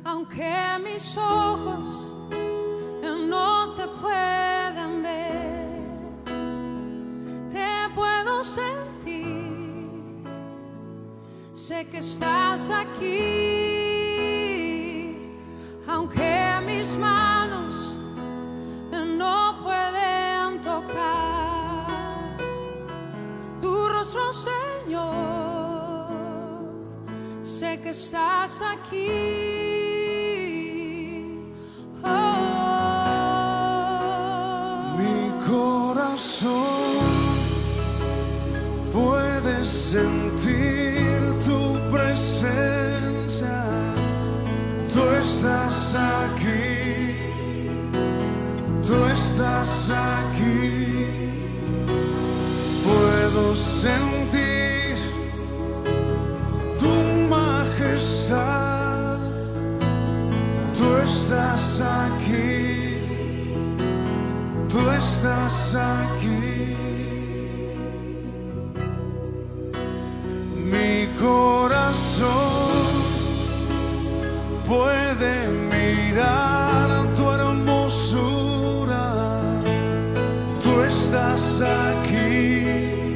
aunque mis ojos no te puedan ver, te puedo sentir, sé que estás aquí, aunque mis manos no pueden tocar tu rostro, Señor, sé que estás aquí. Puedes sentir tu presencia, tú estás aquí, tú estás aquí. Puedo sentir tu majestad, tú estás aquí, tú estás aquí. Mi corazón puede mirar tu hermosura, tú estás aquí,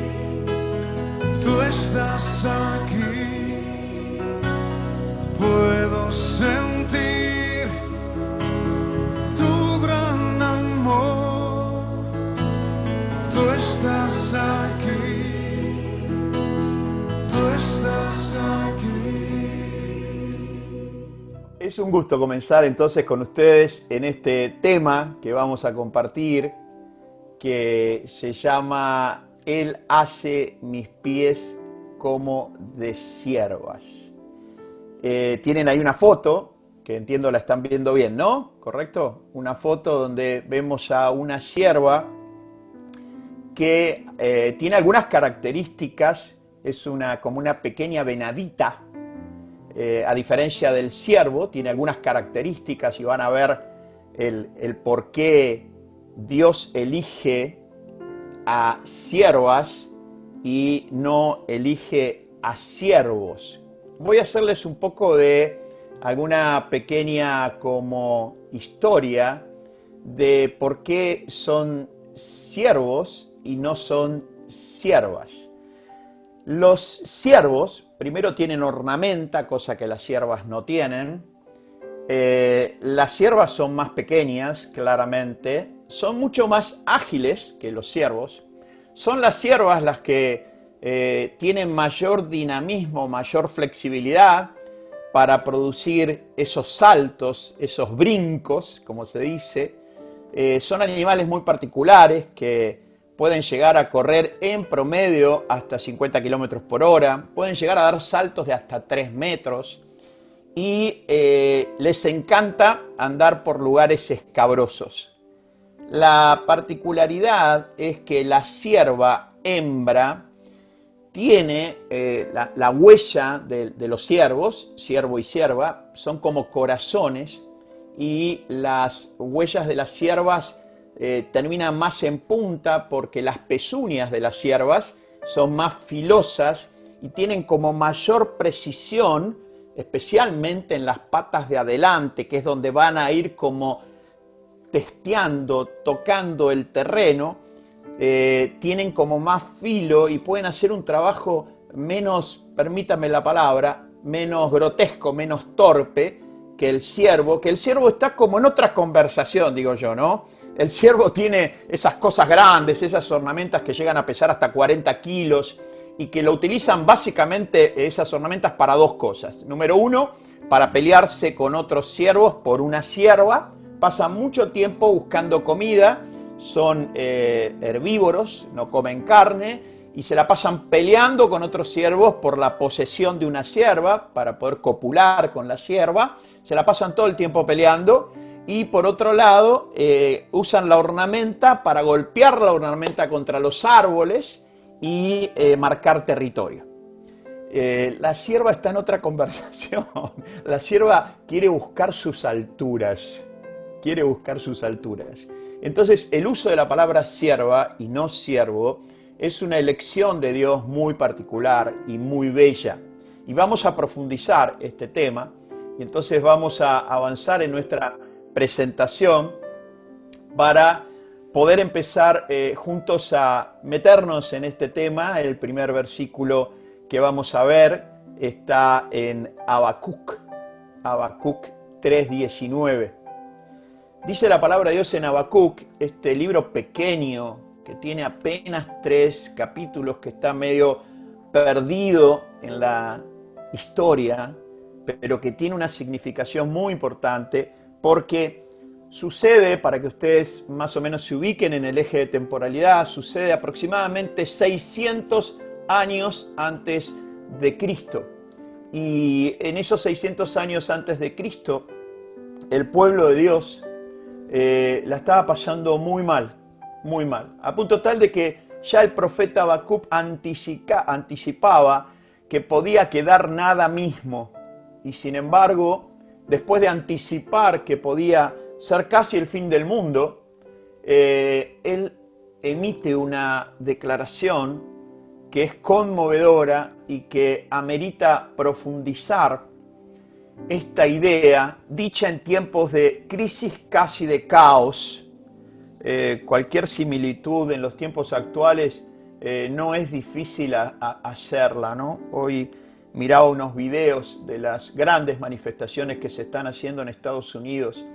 tú estás aquí. Puedo sentir tu gran amor, tú estás aquí. Es un gusto comenzar entonces con ustedes en este tema que vamos a compartir, que se llama Él hace mis pies como de siervas. Tienen ahí una foto, que entiendo la están viendo bien, ¿no? ¿Correcto? Una foto donde vemos a una sierva que tiene algunas características. Es como una pequeña venadita, a diferencia del ciervo, tiene algunas características y van a ver el por qué Dios elige a siervas y no elige a siervos. Voy a hacerles un poco de alguna pequeña como historia de por qué son siervos y no son siervas. Los siervos, primero, tienen ornamenta, cosa que las siervas no tienen. Las siervas son más pequeñas, claramente. Son mucho más ágiles que los siervos. Son las siervas las que tienen mayor dinamismo, mayor flexibilidad para producir esos saltos, esos brincos, como se dice. Son animales muy particulares que pueden llegar a correr en promedio hasta 50 kilómetros por hora, pueden llegar a dar saltos de hasta 3 metros y les encanta andar por lugares escabrosos. La particularidad es que la cierva hembra tiene la huella de los ciervos, ciervo y cierva, son como corazones y las huellas de las ciervas terminan más en punta porque las pezuñas de las ciervas son más filosas y tienen como mayor precisión, especialmente en las patas de adelante, que es donde van a ir como testeando, tocando el terreno. Tienen como más filo y pueden hacer un trabajo menos, permítame la palabra, menos grotesco, menos torpe que el ciervo está como en otra conversación, digo yo, ¿no? El ciervo tiene esas cosas grandes, esas ornamentas que llegan a pesar hasta 40 kilos y que lo utilizan básicamente esas ornamentas para dos cosas. Número uno, para pelearse con otros ciervos por una cierva. Pasan mucho tiempo buscando comida, son herbívoros, no comen carne y se la pasan peleando con otros ciervos por la posesión de una cierva para poder copular con la cierva. Se la pasan todo el tiempo peleando. Y por otro lado, usan la ornamenta para golpear la ornamenta contra los árboles y marcar territorio. La cierva está en otra conversación. La cierva quiere buscar sus alturas. Quiere buscar sus alturas. Entonces, el uso de la palabra sierva y no siervo es una elección de Dios muy particular y muy bella. Y vamos a profundizar este tema Y entonces vamos a avanzar en nuestra presentación para poder empezar juntos a meternos en este tema. El primer versículo que vamos a ver está en Habacuc 3:19. Dice la palabra de Dios en Habacuc, este libro pequeño que tiene apenas 3 capítulos, que está medio perdido en la historia, pero que tiene una significación muy importante porque sucede, para que ustedes más o menos se ubiquen en el eje de temporalidad, sucede aproximadamente 600 años antes de Cristo. Y en esos 600 años antes de Cristo, el pueblo de Dios la estaba pasando muy mal, a punto tal de que ya el profeta Habacuc anticipaba que podía quedar nada mismo. Y sin embargo, después de anticipar que podía ser casi el fin del mundo, él emite una declaración que es conmovedora y que amerita profundizar esta idea, dicha en tiempos de crisis, casi de caos. Cualquier similitud en los tiempos actuales no es difícil hacerla, ¿no? Hoy miraba unos videos de las grandes manifestaciones que se están haciendo en Estados Unidos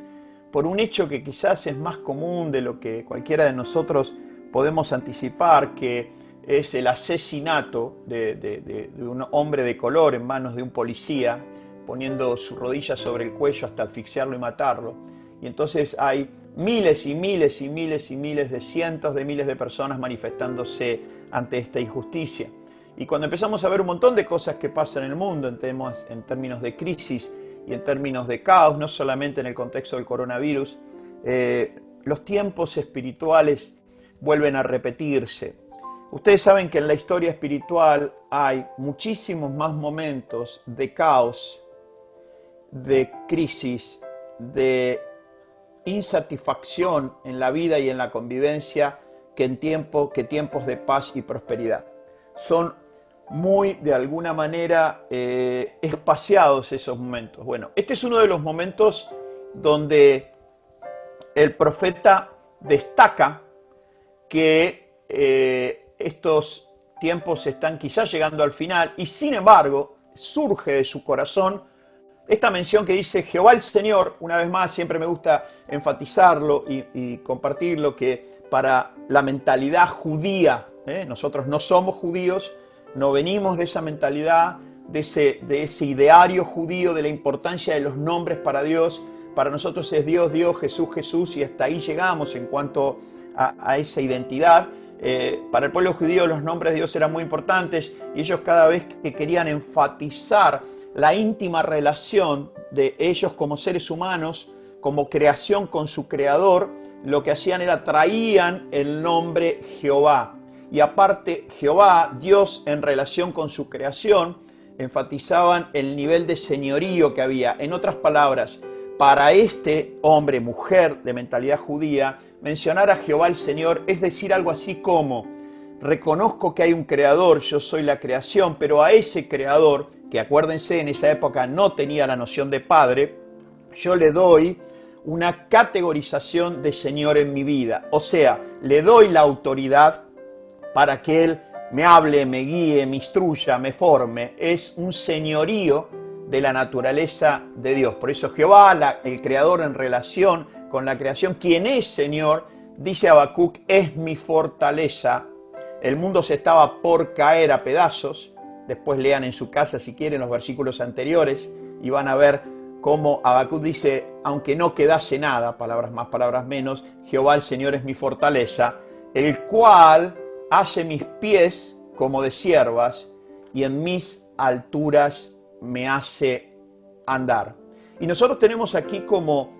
por un hecho que quizás es más común de lo que cualquiera de nosotros podemos anticipar, que es el asesinato de un hombre de color en manos de un policía, poniendo su rodilla sobre el cuello hasta asfixiarlo y matarlo. Y entonces hay miles y miles y miles y miles de cientos de miles de personas manifestándose ante esta injusticia. Y cuando empezamos a ver un montón de cosas que pasan en el mundo en términos de crisis y en términos de caos, no solamente en el contexto del coronavirus, los tiempos espirituales vuelven a repetirse. Ustedes saben que en la historia espiritual hay muchísimos más momentos de caos, de crisis, de insatisfacción en la vida y en la convivencia que tiempos de paz y prosperidad. Son muy, de alguna manera, espaciados esos momentos. Bueno, este es uno de los momentos donde el profeta destaca que estos tiempos están quizás llegando al final, y sin embargo surge de su corazón esta mención que dice Jehová el Señor. Una vez más, siempre me gusta enfatizarlo y compartirlo, que para la mentalidad judía, nosotros no somos judíos, no venimos de esa mentalidad, de ese ideario judío, de la importancia de los nombres para Dios. Para nosotros es Dios, Dios, Jesús, Jesús, y hasta ahí llegamos en cuanto a esa identidad. Para el pueblo judío los nombres de Dios eran muy importantes, y ellos, cada vez que querían enfatizar la íntima relación de ellos como seres humanos, como creación con su creador, lo que hacían era traían el nombre Jehová. Y aparte, Jehová, Dios, en relación con su creación, enfatizaban el nivel de señorío que había. En otras palabras, para este hombre, mujer de mentalidad judía, mencionar a Jehová el Señor es decir algo así como: reconozco que hay un creador, yo soy la creación, pero a ese creador, que acuérdense, en esa época no tenía la noción de padre, yo le doy una categorización de Señor en mi vida. O sea, le doy la autoridad para que Él me hable, me guíe, me instruya, me forme. Es un señorío de la naturaleza de Dios. Por eso Jehová, el creador en relación con la creación, quien es Señor, dice Habacuc, es mi fortaleza. El mundo se estaba por caer a pedazos. Después lean en su casa, si quieren, los versículos anteriores y van a ver cómo Habacuc dice: aunque no quedase nada, palabras más, palabras menos, Jehová el Señor es mi fortaleza, el cual hace mis pies como de ciervas y en mis alturas me hace andar. Y nosotros tenemos aquí como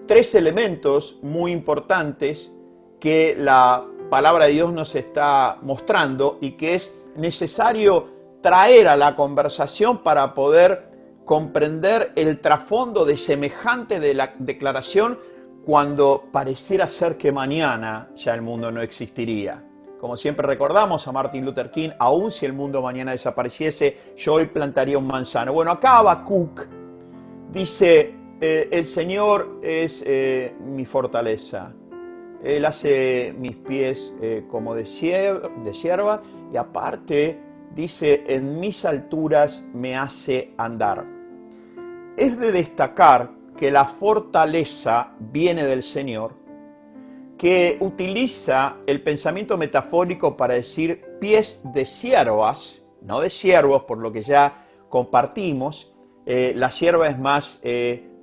3 elementos muy importantes que la palabra de Dios nos está mostrando y que es necesario traer a la conversación para poder comprender el trasfondo de semejante de la declaración, cuando pareciera ser que mañana ya el mundo no existiría. Como siempre recordamos a Martin Luther King: aun si el mundo mañana desapareciese, yo hoy plantaría un manzano. Bueno, acá Habacuc dice, el Señor es mi fortaleza. Él hace mis pies como de sierva y aparte dice, en mis alturas me hace andar. Es de destacar que la fortaleza viene del Señor, que utiliza el pensamiento metafórico para decir pies de siervas, no de siervos, por lo que ya compartimos. La sierva es más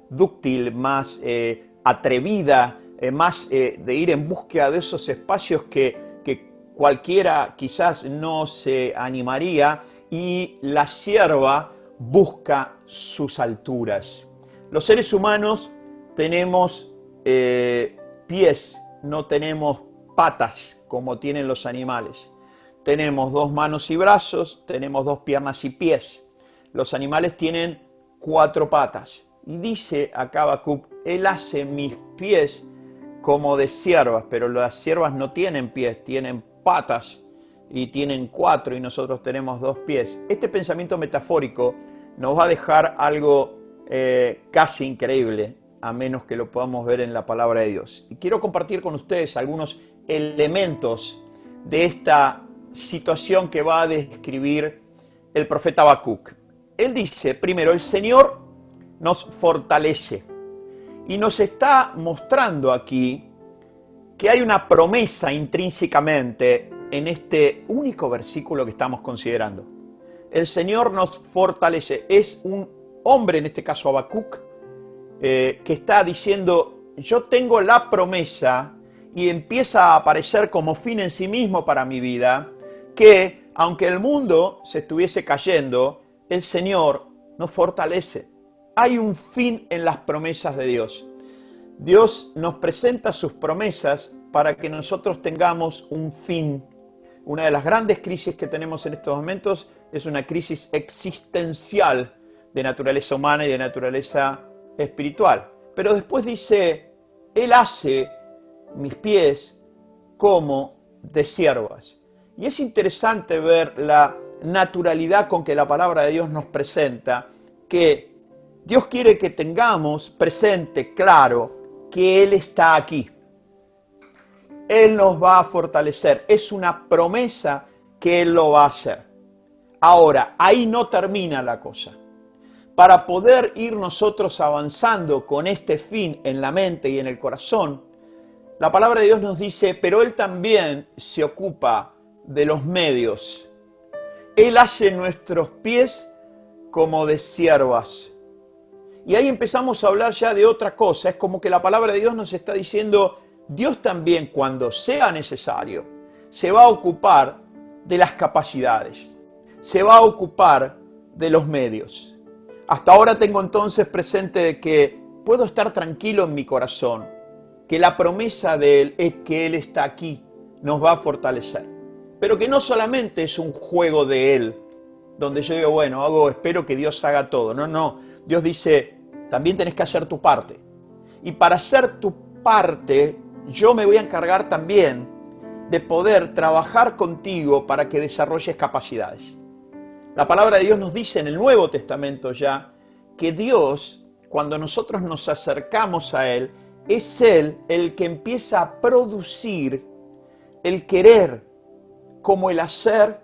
dúctil, más atrevida, más de ir en búsqueda de esos espacios que cualquiera quizás no se animaría, y la sierva busca sus alturas. Los seres humanos tenemos pies, no tenemos patas como tienen los animales. Tenemos 2 manos y brazos, tenemos 2 piernas y pies. Los animales tienen 4 patas. Y dice acá Habacuc, Él hace mis pies como de siervas, pero las siervas no tienen pies, tienen patas y tienen 4 y nosotros tenemos 2 pies. Este pensamiento metafórico nos va a dejar algo casi increíble, a menos que lo podamos ver en la palabra de Dios. Y quiero compartir con ustedes algunos elementos de esta situación que va a describir el profeta Habacuc. Él dice, primero, el Señor nos fortalece. Y nos está mostrando aquí que hay una promesa intrínsecamente en este único versículo que estamos considerando. El Señor nos fortalece. Es un hombre, en este caso Habacuc, que está diciendo, yo tengo la promesa, y empieza a aparecer como fin en sí mismo para mi vida, que aunque el mundo se estuviese cayendo, el Señor nos fortalece. Hay un fin en las promesas de Dios. Dios nos presenta sus promesas para que nosotros tengamos un fin. Una de las grandes crisis que tenemos en estos momentos es una crisis existencial de naturaleza humana y de naturaleza espiritual. Pero después dice, Él hace mis pies como de siervas. Y es interesante ver la naturalidad con que la palabra de Dios nos presenta, que Dios quiere que tengamos presente, claro, que Él está aquí. Él nos va a fortalecer. Es una promesa que Él lo va a hacer. Ahora, ahí no termina la cosa. Para poder ir nosotros avanzando con este fin en la mente y en el corazón, la palabra de Dios nos dice, pero Él también se ocupa de los medios. Él hace nuestros pies como de siervas. Y ahí empezamos a hablar ya de otra cosa. Es como que la palabra de Dios nos está diciendo, Dios también, cuando sea necesario, se va a ocupar de las capacidades. Se va a ocupar de los medios. Hasta ahora tengo entonces presente de que puedo estar tranquilo en mi corazón, que la promesa de Él es que Él está aquí, nos va a fortalecer. Pero que no solamente es un juego de Él, donde yo digo, bueno, espero que Dios haga todo. No. Dios dice, también tenés que hacer tu parte. Y para hacer tu parte, yo me voy a encargar también de poder trabajar contigo para que desarrolles capacidades. La palabra de Dios nos dice en el Nuevo Testamento ya que Dios, cuando nosotros nos acercamos a Él, es Él el que empieza a producir el querer como el hacer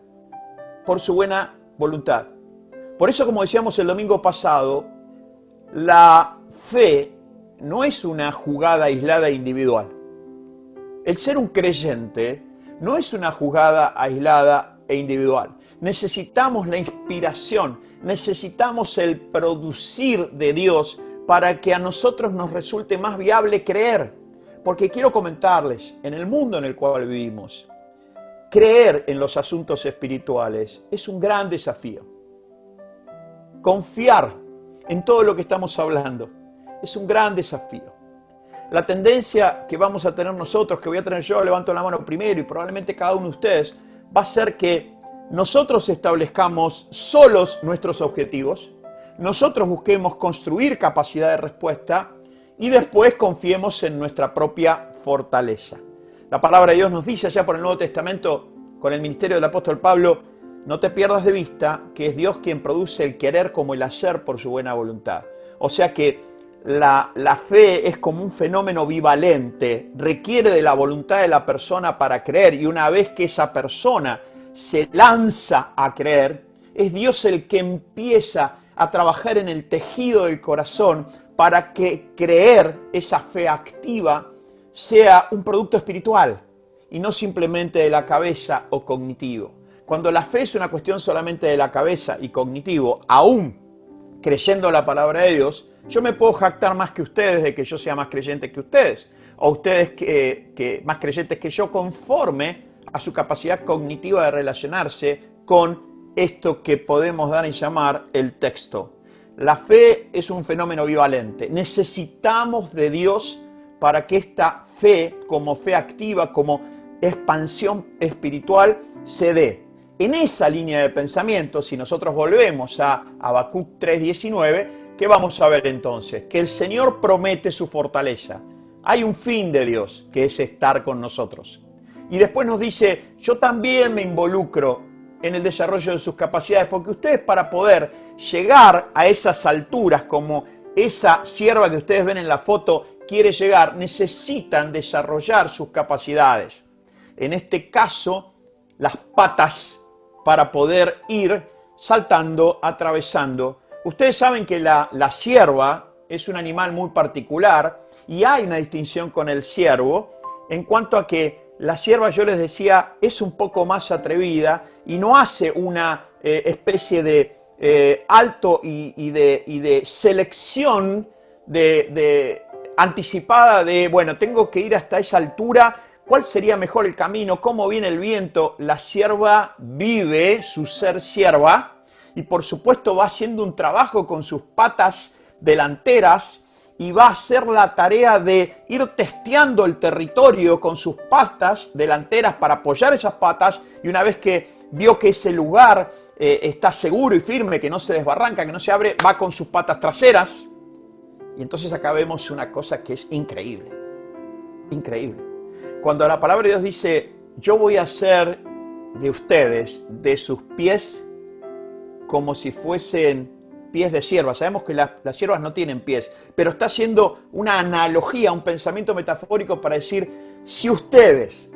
por su buena voluntad. Por eso, como decíamos el domingo pasado, la fe no es una jugada aislada e individual. El ser un creyente no es una jugada aislada e individual. Necesitamos la inspiración, necesitamos el producir de Dios para que a nosotros nos resulte más viable creer. Porque quiero comentarles, en el mundo en el cual vivimos, creer en los asuntos espirituales es un gran desafío. Confiar en todo lo que estamos hablando es un gran desafío. La tendencia que vamos a tener nosotros, que voy a tener yo, levanto la mano primero y probablemente cada uno de ustedes, va a ser que nosotros establezcamos solos nuestros objetivos, nosotros busquemos construir capacidad de respuesta y después confiemos en nuestra propia fortaleza. La palabra de Dios nos dice allá por el Nuevo Testamento, con el ministerio del apóstol Pablo, no te pierdas de vista que es Dios quien produce el querer como el hacer por su buena voluntad. O sea que la fe es como un fenómeno bivalente, requiere de la voluntad de la persona para creer, y una vez que esa persona se lanza a creer, es Dios el que empieza a trabajar en el tejido del corazón para que creer, esa fe activa, sea un producto espiritual y no simplemente de la cabeza o cognitivo. Cuando la fe es una cuestión solamente de la cabeza y cognitivo, aún creyendo la palabra de Dios, yo me puedo jactar más que ustedes de que yo sea más creyente que ustedes, o ustedes que más creyentes que yo, conforme a su capacidad cognitiva de relacionarse con esto que podemos dar en llamar el texto. La fe es un fenómeno bivalente. Necesitamos de Dios para que esta fe, como fe activa, como expansión espiritual, se dé. En esa línea de pensamiento, si nosotros volvemos a Habacuc 3:19, ¿qué vamos a ver entonces? Que el Señor promete su fortaleza. Hay un fin de Dios, que es estar con nosotros. Y después nos dice, yo también me involucro en el desarrollo de sus capacidades, porque ustedes, para poder llegar a esas alturas, como esa sierva que ustedes ven en la foto quiere llegar, necesitan desarrollar sus capacidades. En este caso, las patas para poder ir saltando, atravesando. Ustedes saben que la cierva es un animal muy particular y hay una distinción con el ciervo en cuanto a que la cierva, yo les decía, es un poco más atrevida y no hace una especie de alto y de selección anticipada de, bueno, tengo que ir hasta esa altura, ¿cuál sería mejor el camino? ¿Cómo viene el viento? La cierva vive su ser cierva y por supuesto va haciendo un trabajo con sus patas delanteras y va a hacer la tarea de ir testeando el territorio con sus patas delanteras para apoyar esas patas, y una vez que vio que ese lugar está seguro y firme, que no se desbarranca, que no se abre, va con sus patas traseras. Y entonces acá vemos una cosa que es increíble, increíble. Cuando la palabra de Dios dice, yo voy a hacer de ustedes, de sus pies, como si fuesen pies de sierva. Sabemos que las siervas no tienen pies, pero está haciendo una analogía, un pensamiento metafórico para decir, si ustedes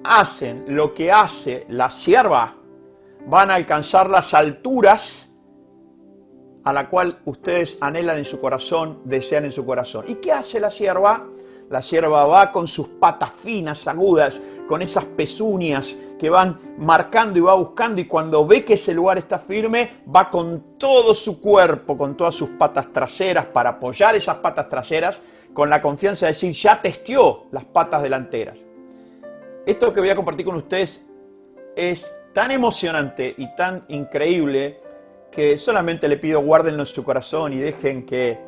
hacen lo que hace la sierva, van a alcanzar las alturas a la cual ustedes anhelan en su corazón, desean en su corazón. ¿Y qué hace la sierva? La sierva va con sus patas finas, agudas, con esas pezuñas que van marcando y va buscando, y cuando ve que ese lugar está firme, va con todo su cuerpo, con todas sus patas traseras, para apoyar esas patas traseras, con la confianza de decir, ya testeó las patas delanteras. Esto que voy a compartir con ustedes es tan emocionante y tan increíble que solamente le pido, guárdenlo en su corazón y dejen que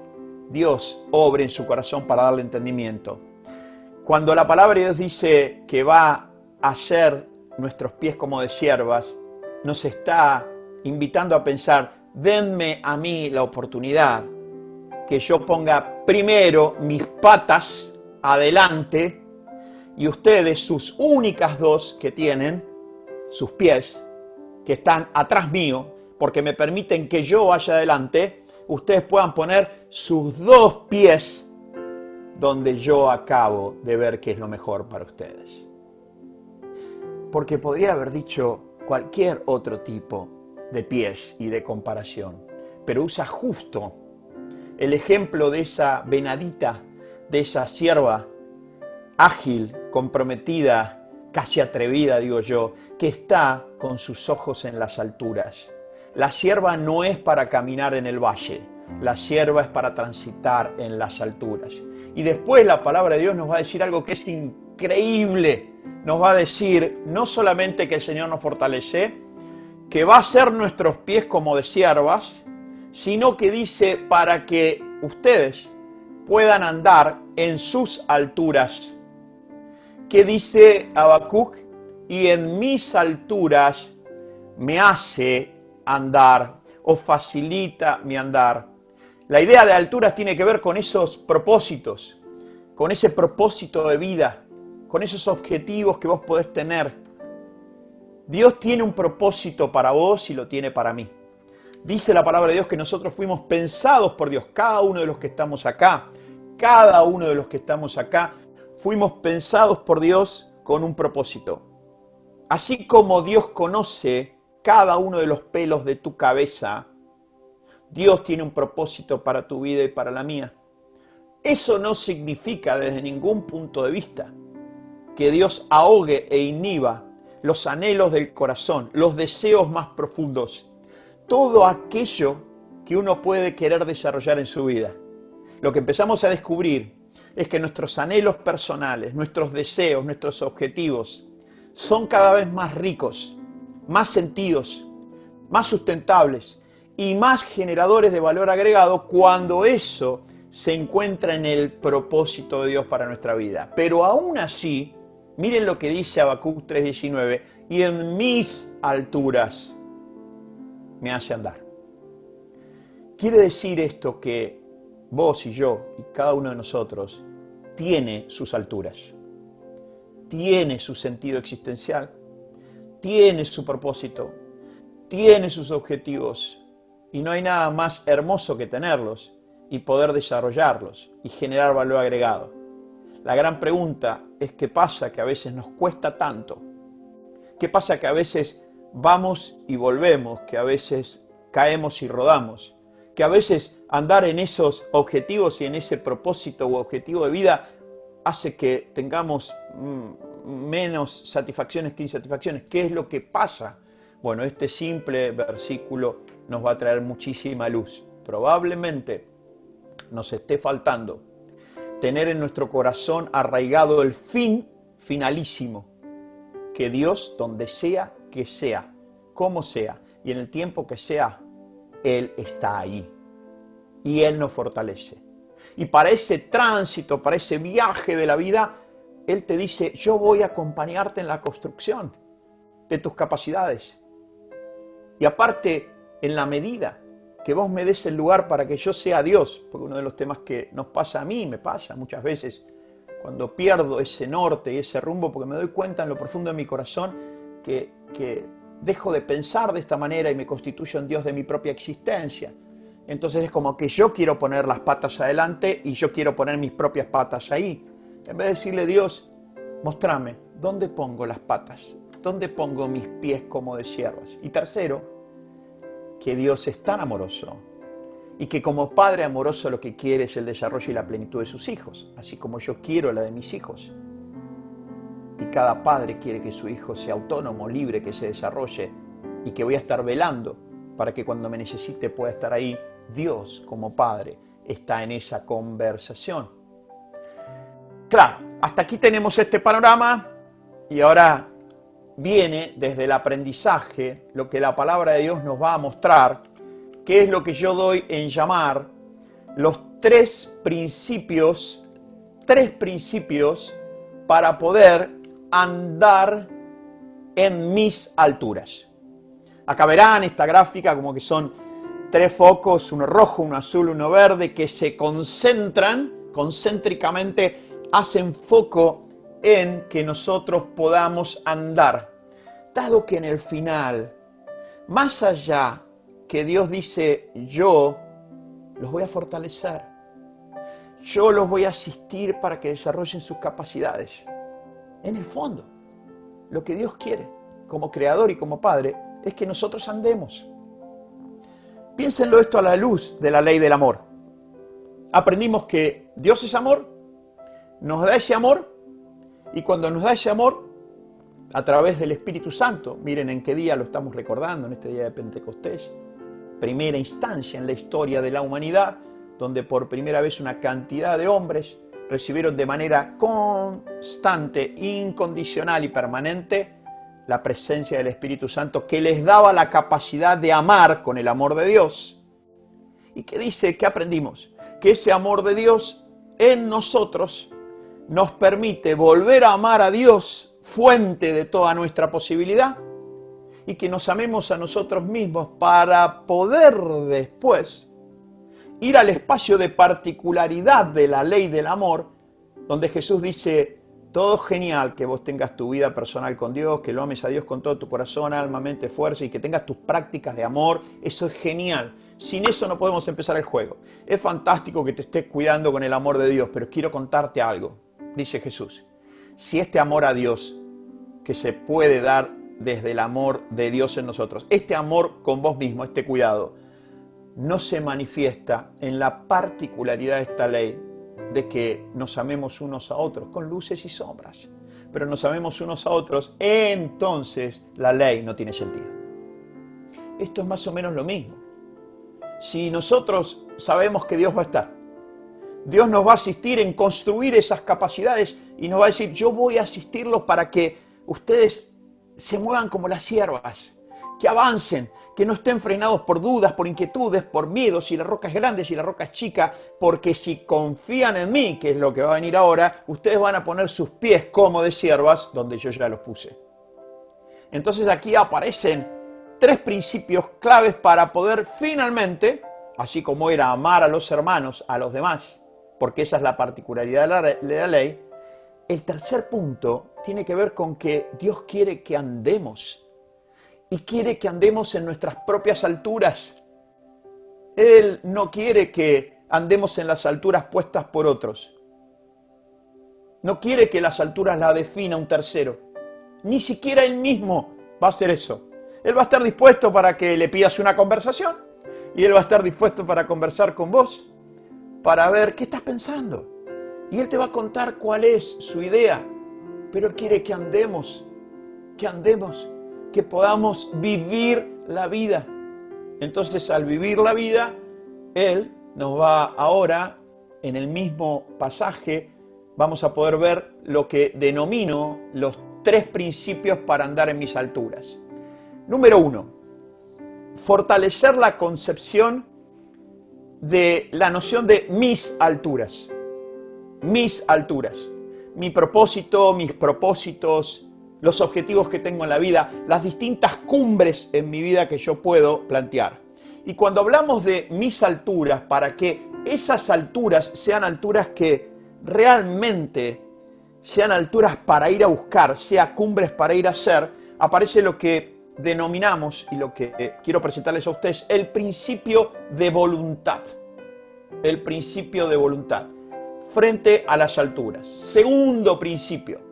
Dios obre en su corazón para darle entendimiento. Cuando la palabra de Dios dice que va a hacer nuestros pies como de siervas, nos está invitando a pensar, denme a mí la oportunidad que yo ponga primero mis patas adelante y ustedes, sus únicas dos que tienen, sus pies, que están atrás mío, porque me permiten que yo vaya adelante, ustedes puedan poner sus dos pies donde yo acabo de ver que es lo mejor para ustedes. Porque podría haber dicho cualquier otro tipo de pies y de comparación, pero usa justo el ejemplo de esa venadita, de esa sierva ágil, comprometida, casi atrevida, digo yo, que está con sus ojos en las alturas. La sierva no es para caminar en el valle, la sierva es para transitar en las alturas. Y después la palabra de Dios nos va a decir algo que es increíble. Nos va a decir no solamente que el Señor nos fortalece, que va a hacer nuestros pies como de siervas, sino que dice para que ustedes puedan andar en sus alturas. ¿Qué dice Habacuc? Y en mis alturas me hace andar o facilita mi andar. La idea de alturas tiene que ver con esos propósitos, con ese propósito de vida, con esos objetivos que vos podés tener. Dios tiene un propósito para vos y lo tiene para mí. Dice la palabra de Dios que nosotros fuimos pensados por Dios. Cada uno de los que estamos acá, fuimos pensados por Dios con un propósito. Así como Dios conoce cada uno de los pelos de tu cabeza, Dios tiene un propósito para tu vida y para la mía. Eso no significa desde ningún punto de vista que Dios ahogue e inhiba los anhelos del corazón, los deseos más profundos, todo aquello que uno puede querer desarrollar en su vida. Lo que empezamos a descubrir es que nuestros anhelos personales, nuestros deseos, nuestros objetivos son cada vez más ricos, más sentidos, más sustentables y más generadores de valor agregado cuando eso se encuentra en el propósito de Dios para nuestra vida. Pero aún así, miren lo que dice Habacuc 3:19, y en mis alturas me hace andar. Quiere decir esto que vos y yo y cada uno de nosotros tiene sus alturas, tiene su sentido existencial, tiene su propósito, tiene sus objetivos y no hay nada más hermoso que tenerlos y poder desarrollarlos y generar valor agregado. La gran pregunta es qué pasa que a veces nos cuesta tanto, qué pasa que a veces vamos y volvemos, que a veces caemos y rodamos, que a veces andar en esos objetivos y en ese propósito u objetivo de vida hace que tengamos menos satisfacciones que insatisfacciones. ¿Qué es lo que pasa? Bueno, este simple versículo nos va a traer muchísima luz. Probablemente nos esté faltando tener en nuestro corazón arraigado el fin finalísimo, que Dios, donde sea que sea, como sea y en el tiempo que sea, Él está ahí y Él nos fortalece. Y para ese tránsito, para ese viaje de la vida, Él te dice, yo voy a acompañarte en la construcción de tus capacidades. Y aparte, en la medida que vos me des el lugar para que yo sea Dios, porque uno de los temas que nos pasa a mí, me pasa muchas veces, cuando pierdo ese norte y ese rumbo, porque me doy cuenta en lo profundo de mi corazón que dejo de pensar de esta manera y me constituyo en Dios de mi propia existencia. Entonces es como que yo quiero poner las patas adelante y yo quiero poner mis propias patas ahí. En vez de decirle, Dios, mostrame, ¿dónde pongo las patas? ¿Dónde pongo mis pies como de siervas? Y tercero, que Dios es tan amoroso y que como Padre amoroso lo que quiere es el desarrollo y la plenitud de sus hijos, así como yo quiero la de mis hijos. Y cada padre quiere que su hijo sea autónomo, libre, que se desarrolle y que voy a estar velando para que cuando me necesite pueda estar ahí. Dios como Padre está en esa conversación. Claro, hasta aquí tenemos este panorama y ahora viene desde el aprendizaje lo que la palabra de Dios nos va a mostrar, que es lo que yo doy en llamar los tres principios para poder andar en mis alturas. Acá verán esta gráfica como que son tres focos, uno rojo, uno azul, uno verde, que se concentran, concéntricamente hacen foco en que nosotros podamos andar. Dado que en el final, más allá que Dios dice, yo los voy a fortalecer, yo los voy a asistir para que desarrollen sus capacidades. En el fondo, lo que Dios quiere, como creador y como Padre, es que nosotros andemos. Piénsenlo esto a la luz de la ley del amor. Aprendimos que Dios es amor, nos da ese amor, y cuando nos da ese amor, a través del Espíritu Santo, miren en qué día lo estamos recordando, en este día de Pentecostés, primera instancia en la historia de la humanidad, donde por primera vez una cantidad de hombres recibieron de manera constante, incondicional y permanente la presencia del Espíritu Santo, que les daba la capacidad de amar con el amor de Dios. ¿Y qué dice? ¿Qué aprendimos? Que ese amor de Dios en nosotros nos permite volver a amar a Dios, fuente de toda nuestra posibilidad, y que nos amemos a nosotros mismos para poder después ir al espacio de particularidad de la ley del amor, donde Jesús dice, Todo genial que vos tengas tu vida personal con Dios, que lo ames a Dios con todo tu corazón, alma, mente, fuerza y que tengas tus prácticas de amor. Eso es genial. Sin eso no podemos empezar el juego. Es fantástico que te estés cuidando con el amor de Dios, pero quiero contarte algo. Dice Jesús, si este amor a Dios que se puede dar desde el amor de Dios en nosotros, este amor con vos mismo, este cuidado, no se manifiesta en la particularidad de esta ley de que nos amemos unos a otros, con luces y sombras, pero nos amemos unos a otros, entonces la ley no tiene sentido. Esto es más o menos lo mismo. Si nosotros sabemos que Dios va a estar, Dios nos va a asistir en construir esas capacidades y nos va a decir, yo voy a asistirlos para que ustedes se muevan como las ciervas, que avancen, que no estén frenados por dudas, por inquietudes, por miedos, si la roca es grande, si la roca es chica, porque si confían en mí, que es lo que va a venir ahora, ustedes van a poner sus pies como de ciervas, donde yo ya los puse. Entonces aquí aparecen 3 principios claves para poder finalmente, así como era amar a los hermanos, a los demás, porque esa es la particularidad de la ley, el tercer punto tiene que ver con que Dios quiere que andemos. Y quiere que andemos en nuestras propias alturas. Él no quiere que andemos en las alturas puestas por otros. No quiere que las alturas las defina un tercero. Ni siquiera Él mismo va a hacer eso. Él va a estar dispuesto para que le pidas una conversación. Y Él va a estar dispuesto para conversar con vos. Para ver qué estás pensando. Y Él te va a contar cuál es su idea. Pero Él quiere que andemos. Que podamos vivir la vida. Entonces, al vivir la vida, Él nos va ahora, en el mismo pasaje, vamos a poder ver lo que denomino los 3 principios para andar en mis alturas. Número 1, fortalecer la concepción de la noción de mis alturas. Mis alturas. Mi propósito, mis propósitos, los objetivos que tengo en la vida, las distintas cumbres en mi vida que yo puedo plantear. Y cuando hablamos de mis alturas, para que esas alturas sean alturas que realmente sean alturas para ir a buscar, sean cumbres para ir a hacer, aparece lo que denominamos, y lo que quiero presentarles a ustedes, el principio de voluntad. El principio de voluntad frente a las alturas. Segundo principio.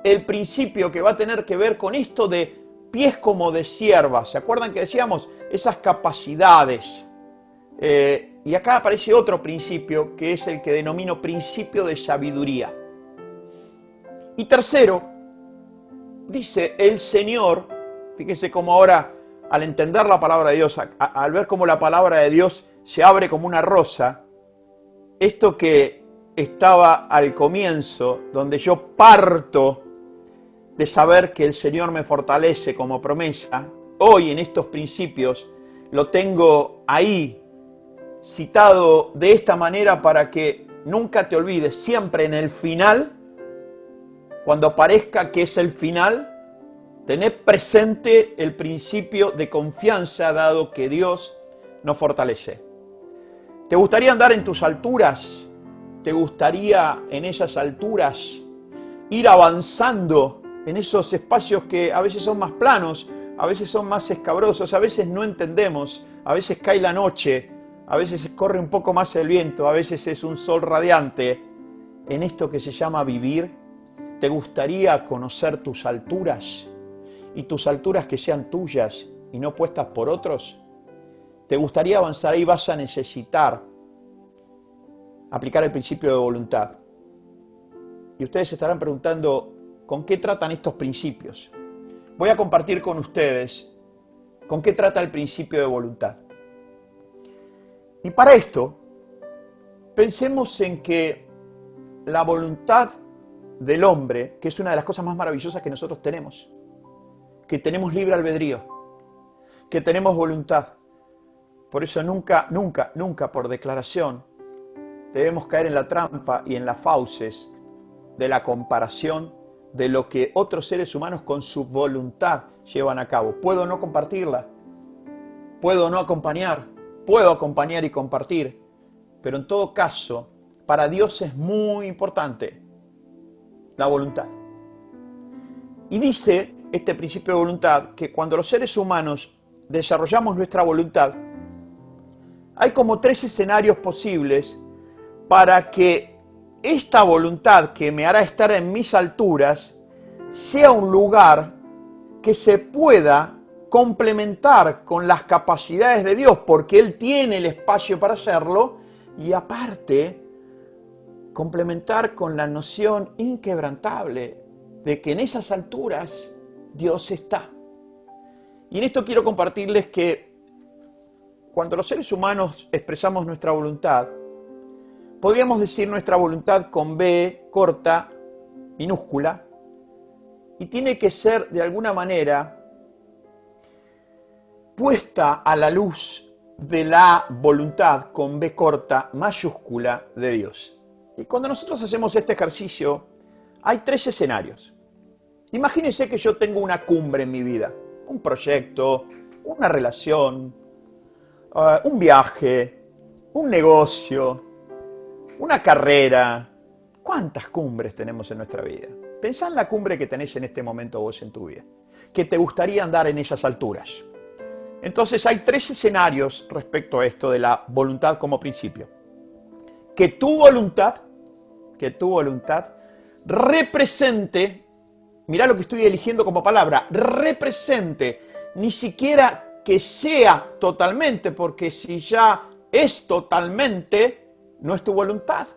El principio que va a tener que ver con esto de pies como de cierva. ¿Se acuerdan que decíamos? Esas capacidades. Y acá aparece otro principio que es el que denomino principio de sabiduría. Y tercero, dice el Señor, fíjense cómo ahora al entender la palabra de Dios, al ver cómo la palabra de Dios se abre como una rosa, esto que estaba al comienzo, donde yo parto de saber que el Señor me fortalece como promesa, hoy en estos principios lo tengo ahí citado de esta manera para que nunca te olvides, siempre en el final, cuando parezca que es el final, tened presente el principio de confianza dado que Dios nos fortalece. ¿Te gustaría andar en tus alturas? ¿Te gustaría en esas alturas ir avanzando en esos espacios que a veces son más planos, a veces son más escabrosos, a veces no entendemos, a veces cae la noche, a veces corre un poco más el viento, a veces es un sol radiante? En esto que se llama vivir, ¿te gustaría conocer tus alturas? Y tus alturas que sean tuyas y no puestas por otros. ¿Te gustaría avanzar? Ahí vas a necesitar aplicar el principio de voluntad. Y ustedes se estarán preguntando, ¿con qué tratan estos principios? Voy a compartir con ustedes con qué trata el principio de voluntad. Y para esto, pensemos en que la voluntad del hombre, que es una de las cosas más maravillosas que nosotros tenemos, que tenemos libre albedrío, que tenemos voluntad. Por eso nunca por declaración debemos caer en la trampa y en las fauces de la comparación de lo que otros seres humanos con su voluntad llevan a cabo. Puedo no compartirla, puedo no acompañar, puedo acompañar y compartir, pero en todo caso, para Dios es muy importante la voluntad. Y dice este principio de voluntad que cuando los seres humanos desarrollamos nuestra voluntad, hay como 3 escenarios posibles para que esta voluntad que me hará estar en mis alturas sea un lugar que se pueda complementar con las capacidades de Dios, porque Él tiene el espacio para hacerlo, y aparte complementar con la noción inquebrantable de que en esas alturas Dios está. Y en esto quiero compartirles que cuando los seres humanos expresamos nuestra voluntad, podríamos decir nuestra voluntad con B corta, minúscula, y tiene que ser de alguna manera puesta a la luz de la voluntad con B corta, mayúscula de Dios. Y cuando nosotros hacemos este ejercicio, hay 3 escenarios. Imagínense que yo tengo una cumbre en mi vida, un proyecto, una relación, un viaje, un negocio, una carrera. ¿Cuántas cumbres tenemos en nuestra vida? Pensá en la cumbre que tenés en este momento vos en tu vida, que te gustaría andar en esas alturas. Entonces hay 3 escenarios respecto a esto de la voluntad como principio. Que tu voluntad represente, mirá lo que estoy eligiendo como palabra, represente, ni siquiera que sea totalmente, porque si ya es totalmente, no es tu voluntad.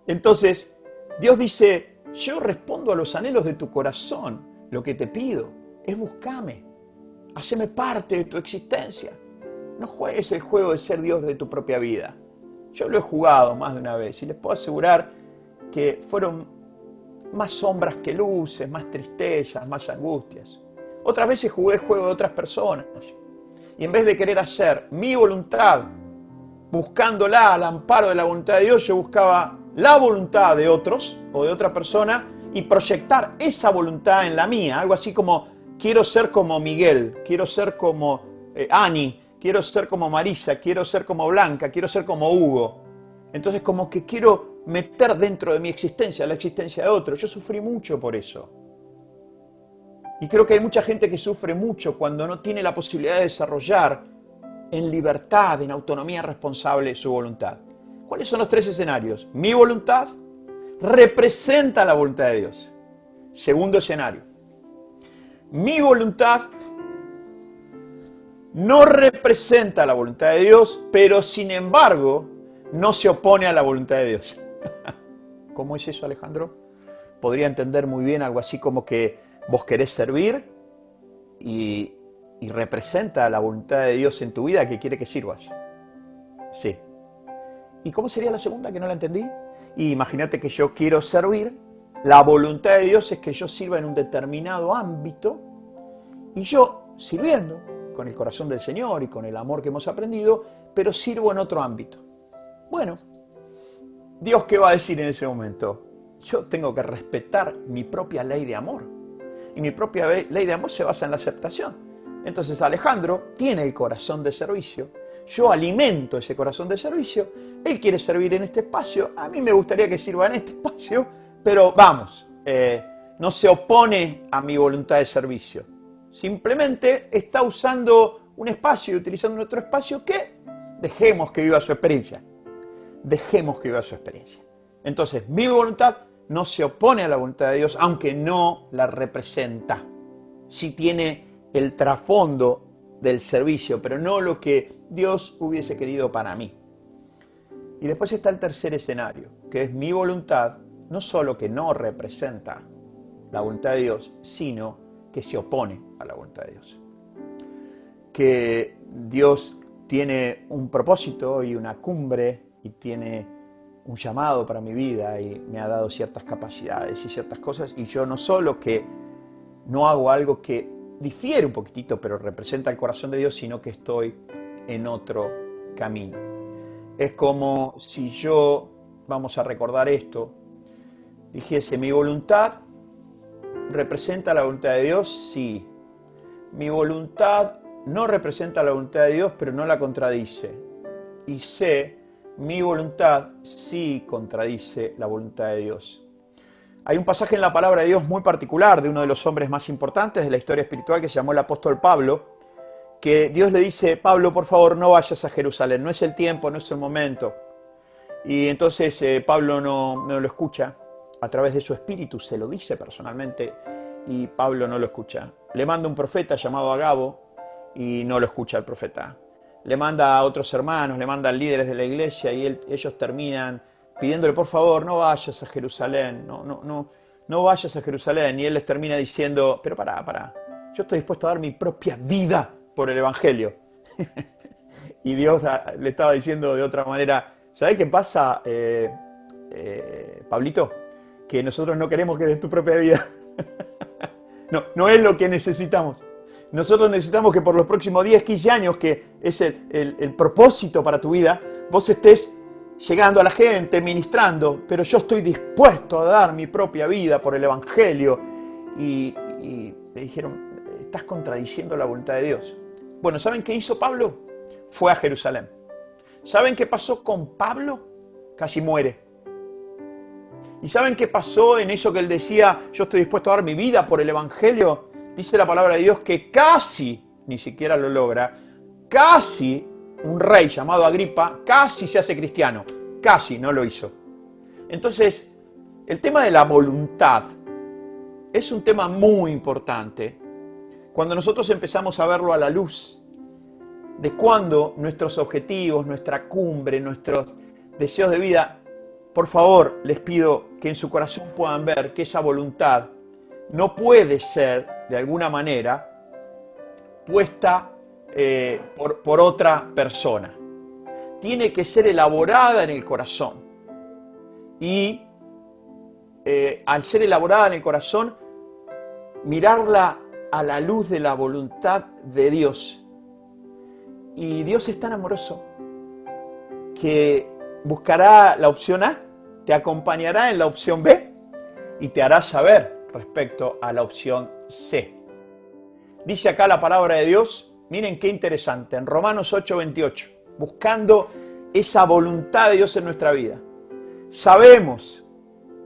Entonces, Dios dice, yo respondo a los anhelos de tu corazón, lo que te pido es buscame. Haceme parte de tu existencia. No juegues el juego de ser Dios de tu propia vida. Yo lo he jugado más de una vez y les puedo asegurar que fueron más sombras que luces, más tristezas, más angustias. Otras veces jugué el juego de otras personas y en vez de querer hacer mi voluntad, buscándola al amparo de la voluntad de Dios, yo buscaba la voluntad de otros o de otra persona y proyectar esa voluntad en la mía. Algo así como, quiero ser como Miguel, quiero ser como Ani, quiero ser como Marisa, quiero ser como Blanca, quiero ser como Hugo. Entonces como que quiero meter dentro de mi existencia la existencia de otro. Yo sufrí mucho por eso. Y creo que hay mucha gente que sufre mucho cuando no tiene la posibilidad de desarrollar en libertad, en autonomía responsable su voluntad. ¿Cuáles son los 3 escenarios? Mi voluntad representa la voluntad de Dios. Segundo escenario. Mi voluntad no representa la voluntad de Dios, pero sin embargo no se opone a la voluntad de Dios. ¿Cómo es eso, Alejandro? Podría entender muy bien algo así como que vos querés servir y representa la voluntad de Dios en tu vida que quiere que sirvas. Sí. ¿Y cómo sería la segunda que no la entendí? Y imagínate que yo quiero servir, la voluntad de Dios es que yo sirva en un determinado ámbito y yo sirviendo con el corazón del Señor y con el amor que hemos aprendido, pero sirvo en otro ámbito. Bueno, ¿Dios qué va a decir en ese momento? Yo tengo que respetar mi propia ley de amor. Y mi propia ley de amor se basa en la aceptación. Entonces Alejandro tiene el corazón de servicio. Yo alimento ese corazón de servicio. Él quiere servir en este espacio. A mí me gustaría que sirva en este espacio. Pero vamos, no se opone a mi voluntad de servicio. Simplemente está usando un espacio y utilizando nuestro espacio que dejemos que viva su experiencia. Dejemos que viva su experiencia. Entonces, mi voluntad no se opone a la voluntad de Dios, aunque no la representa. Sí tiene el trasfondo del servicio, pero no lo que Dios hubiese querido para mí. Y después está el tercer escenario, que es mi voluntad, no solo que no representa la voluntad de Dios, sino que se opone a la voluntad de Dios. Que Dios tiene un propósito y una cumbre y tiene un llamado para mi vida y me ha dado ciertas capacidades y ciertas cosas, y yo no solo que no hago algo que difiere un poquitito pero representa el corazón de Dios, sino que estoy en otro camino. Es como si yo, vamos a recordar esto, dijese, mi voluntad representa la voluntad de Dios, sí. Mi voluntad no representa la voluntad de Dios, pero no la contradice. Y sé, mi voluntad sí contradice la voluntad de Dios. Hay un pasaje en la palabra de Dios muy particular de uno de los hombres más importantes de la historia espiritual que se llamó el apóstol Pablo, que Dios le dice: Pablo, por favor, no vayas a Jerusalén, no es el tiempo, no es el momento. Y entonces Pablo no lo escucha, a través de su espíritu se lo dice personalmente, y Pablo no lo escucha. Le manda un profeta llamado Agabo y no lo escucha el profeta. Le manda a otros hermanos, le manda a líderes de la iglesia y ellos terminan pidiéndole: por favor, no vayas a Jerusalén, no vayas a Jerusalén. Y él les termina diciendo: pero pará, yo estoy dispuesto a dar mi propia vida por el Evangelio. Y Dios le estaba diciendo de otra manera: ¿sabes qué pasa, Pablito? Que nosotros no queremos que des tu propia vida. No es lo que necesitamos. Nosotros necesitamos que por los próximos 10, 15 años, que es el propósito para tu vida, vos estés llegando a la gente, ministrando, pero yo estoy dispuesto a dar mi propia vida por el Evangelio. Y le dijeron: estás contradiciendo la voluntad de Dios. Bueno, ¿saben qué hizo Pablo? Fue a Jerusalén. ¿Saben qué pasó con Pablo? Casi muere. ¿Y saben qué pasó en eso que él decía: yo estoy dispuesto a dar mi vida por el Evangelio? Dice la palabra de Dios que casi, ni siquiera lo logra, casi un rey llamado Agripa, casi se hace cristiano. Casi no lo hizo. Entonces, el tema de la voluntad es un tema muy importante. Cuando nosotros empezamos a verlo a la luz de cuando nuestros objetivos, nuestra cumbre, nuestros deseos de vida, por favor, les pido que en su corazón puedan ver que esa voluntad no puede ser, de alguna manera, puesta por otra persona. Tiene que ser elaborada en el corazón. Y al ser elaborada en el corazón, mirarla a la luz de la voluntad de Dios. Y Dios es tan amoroso que buscará la opción A, te acompañará en la opción B y te hará saber respecto a la opción C. Dice acá la palabra de Dios, miren qué interesante, en Romanos 8:28, buscando esa voluntad de Dios en nuestra vida. Sabemos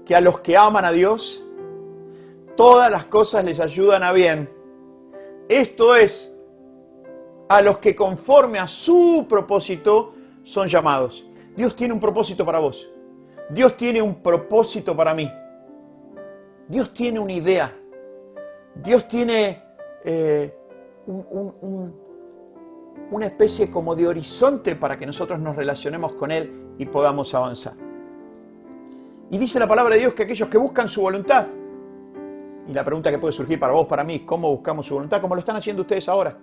que a los que aman a Dios, todas las cosas les ayudan a bien. Esto es, a los que conforme a su propósito son llamados. Dios tiene un propósito para vos. Dios tiene un propósito para mí. Dios tiene una idea. Dios tiene una especie como de horizonte para que nosotros nos relacionemos con Él y podamos avanzar. Y dice la palabra de Dios que aquellos que buscan su voluntad, y la pregunta que puede surgir para vos, para mí, ¿cómo buscamos su voluntad? ¿Cómo lo están haciendo ustedes ahora?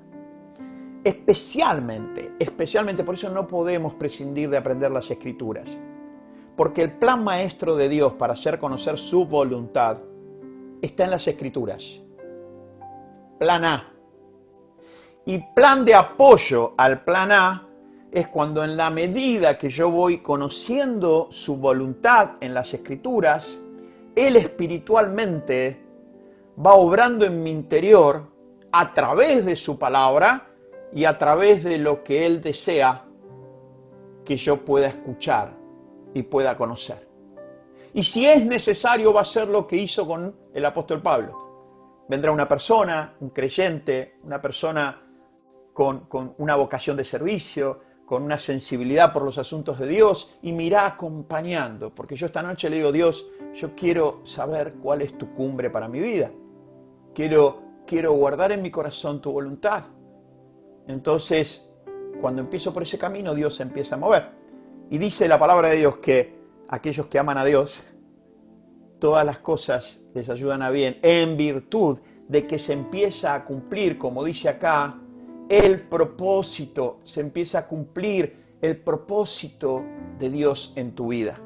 Especialmente, por eso no podemos prescindir de aprender las Escrituras. Porque el plan maestro de Dios para hacer conocer su voluntad está en las Escrituras. Plan A. Y plan de apoyo al plan A es cuando en la medida que yo voy conociendo su voluntad en las Escrituras, Él espiritualmente va obrando en mi interior a través de su palabra y a través de lo que Él desea que yo pueda escuchar y pueda conocer. Y si es necesario, va a ser lo que hizo con el apóstol Pablo. Vendrá una persona, un creyente, una persona con una vocación de servicio, con una sensibilidad por los asuntos de Dios, y me irá acompañando. Porque yo esta noche le digo: Dios, yo quiero saber cuál es tu cumbre para mi vida. Quiero guardar en mi corazón tu voluntad. Entonces, cuando empiezo por ese camino, Dios se empieza a mover. Y dice la palabra de Dios que aquellos que aman a Dios, todas las cosas les ayudan a bien, en virtud de que se empieza a cumplir, como dice acá, el propósito, se empieza a cumplir el propósito de Dios en tu vida.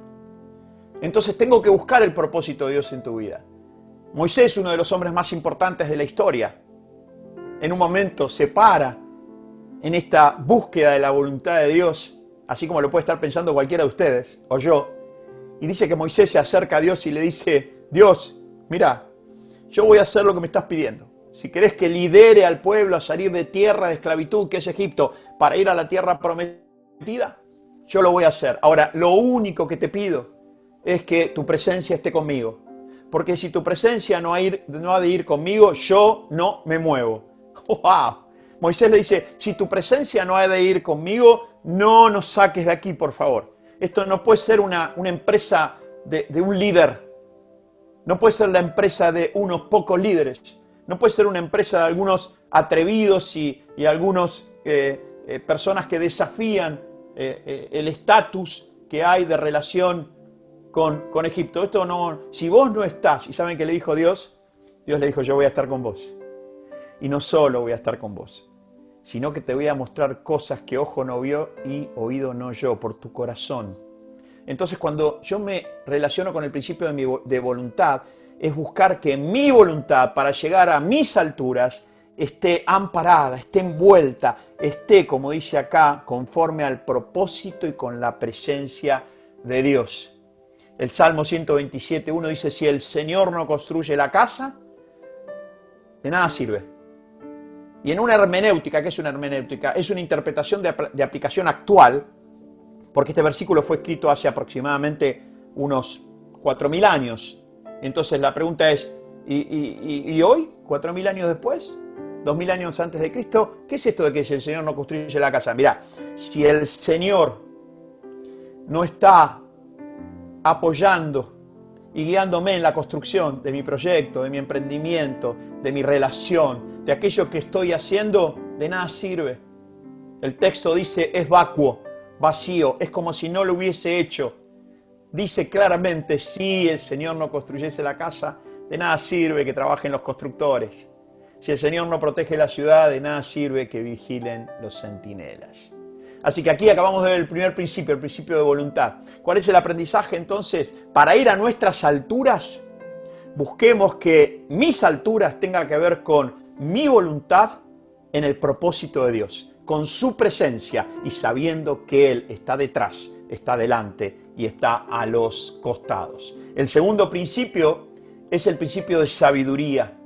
Entonces tengo que buscar el propósito de Dios en tu vida. Moisés, uno de los hombres más importantes de la historia, en un momento se para en esta búsqueda de la voluntad de Dios, así como lo puede estar pensando cualquiera de ustedes, o yo, y dice que Moisés se acerca a Dios y le dice: Dios, mira, yo voy a hacer lo que me estás pidiendo. Si querés que lidere al pueblo a salir de tierra de esclavitud, que es Egipto, para ir a la tierra prometida, yo lo voy a hacer. Ahora, lo único que te pido es que tu presencia esté conmigo. porque si tu presencia no ha de ir conmigo, yo no me muevo. ¡Wow! Moisés le dice, si tu presencia no ha de ir conmigo, no nos saques de aquí, por favor. Esto no puede ser una empresa de un líder. No puede ser la empresa de unos pocos líderes. No puede ser una empresa de algunos atrevidos y algunos personas que desafían el estatus que hay de relación con Egipto. Esto no, si vos no estás, y saben qué le dijo Dios, Dios le dijo, yo voy a estar con vos. Y no solo voy a estar con vos, sino que te voy a mostrar cosas que ojo no vio y oído no oyó, por tu corazón. Entonces, cuando yo me relaciono con el principio de voluntad, es buscar que mi voluntad para llegar a mis alturas esté amparada, esté envuelta, esté, como dice acá, conforme al propósito y con la presencia de Dios. El Salmo 127:1 dice, si el Señor no construye la casa, de nada sirve. Y en una hermenéutica, ¿qué es una hermenéutica? Es una interpretación de aplicación actual, porque este versículo fue escrito hace aproximadamente unos 4.000 años. Entonces la pregunta es, ¿y hoy, 4.000 años después, 2.000 años antes de Cristo, qué es esto de que si el Señor no construye la casa? Mirá, si el Señor no está apoyando y guiándome en la construcción de mi proyecto, de mi emprendimiento, de mi relación, de aquello que estoy haciendo, de nada sirve. El texto dice, es vacuo, vacío, es como si no lo hubiese hecho. Dice claramente, si el Señor no construyese la casa, de nada sirve que trabajen los constructores. Si el Señor no protege la ciudad, de nada sirve que vigilen los centinelas. Así que aquí acabamos de ver el primer principio, el principio de voluntad. ¿Cuál es el aprendizaje entonces? Para ir a nuestras alturas, busquemos que mis alturas tengan que ver con mi voluntad en el propósito de Dios, con su presencia y sabiendo que Él está detrás, está delante y está a los costados. El segundo principio es el principio de sabiduría.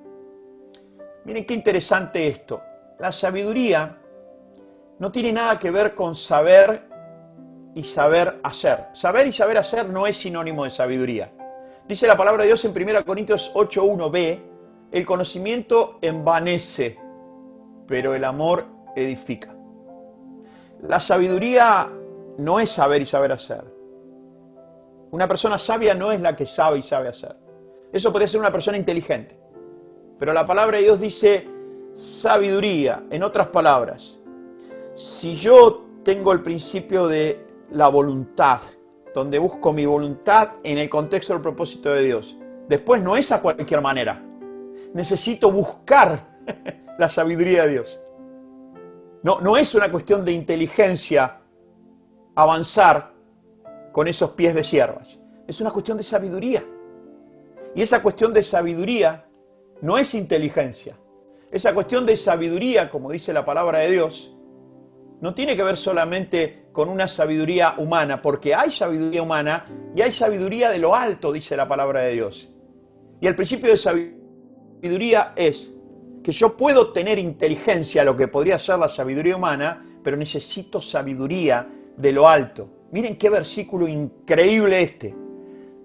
Miren qué interesante esto. La sabiduría no tiene nada que ver con saber y saber hacer. Saber y saber hacer no es sinónimo de sabiduría. Dice la palabra de Dios en 1 Corintios 8:1b, el conocimiento envanece, pero el amor edifica. La sabiduría no es saber y saber hacer. Una persona sabia no es la que sabe y sabe hacer. Eso podría ser una persona inteligente. Pero la palabra de Dios dice sabiduría. En otras palabras, si yo tengo el principio de la voluntad, donde busco mi voluntad en el contexto del propósito de Dios, después no es a cualquier manera. Necesito buscar la sabiduría de Dios. No es una cuestión de inteligencia avanzar con esos pies de siervas. Es una cuestión de sabiduría. Y esa cuestión de sabiduría no es inteligencia. Esa cuestión de sabiduría, como dice la palabra de Dios, no tiene que ver solamente con una sabiduría humana, porque hay sabiduría humana y hay sabiduría de lo alto, dice la palabra de Dios. Y el principio de sabiduría es que yo puedo tener inteligencia, lo que podría ser la sabiduría humana, pero necesito sabiduría de lo alto. Miren qué versículo increíble este.